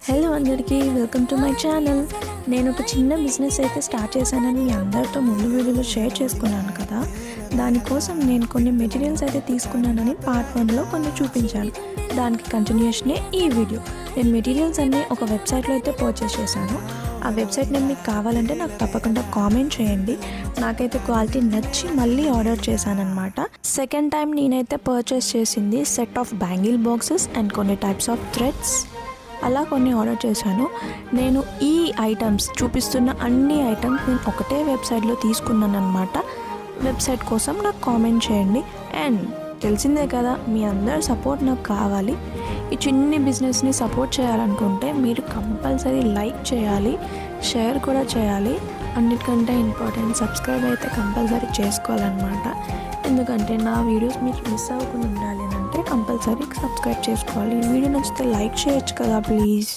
Hello అందరికీ, welcome to my channel. నేను ఒక చిన్న బిజినెస్ అయితే స్టార్ట్ చేశానని మీ అందరితో ముందు వీడియోలో షేర్ చేసుకున్నాను కదా. దానికోసం నేను కొన్ని మెటీరియల్స్ అయితే తీసుకున్నానని పార్ట్ 1లో కొన్ని చూపించాను. దానికి కంటిన్యూషనే ఈ వీడియో. నేను మెటీరియల్స్ అన్నీ ఒక వెబ్సైట్లో అయితే పర్చేస్ చేశాను. ఆ వెబ్సైట్ నేను మీకు కావాలంటే నాకు తప్పకుండా కామెంట్ చేయండి. నాకైతే క్వాలిటీ నచ్చి మళ్ళీ ఆర్డర్ చేశానన్నమాట. సెకండ్ టైం నేనైతే పర్చేస్ చేసింది set of bangle boxes and కొన్ని టైప్స్ ఆఫ్ థ్రెడ్స్, అలా కొన్ని ఆర్డర్ చేశాను. నేను ఈ ఐటమ్స్ చూపిస్తున్న అన్ని ఐటమ్స్ నేను ఒకటే వెబ్సైట్లో తీసుకున్నాను అనమాట. వెబ్సైట్ కోసం నాకు కామెంట్ చేయండి. అండ్ తెలిసిందే కదా, మీ అందరి సపోర్ట్ నాకు కావాలి. ఈ చిన్ని బిజినెస్ని సపోర్ట్ చేయాలనుకుంటే మీరు కంపల్సరీ లైక్ చేయాలి, షేర్ కూడా చేయాలి. అన్నిటికంటే ఇంపార్టెంట్ సబ్స్క్రైబ్ అయితే కంపల్సరీ చేసుకోవాలన్నమాట. ఎందుకంటే నా వీడియోస్ మీరు మిస్ అవ్వకుండా ఉండాలి అంటే కంపల్సరీ సబ్స్క్రైబ్ చేసుకోవాలి. ఈ వీడియో నచ్చితే లైక్ చేయొచ్చు కదా ప్లీజ్.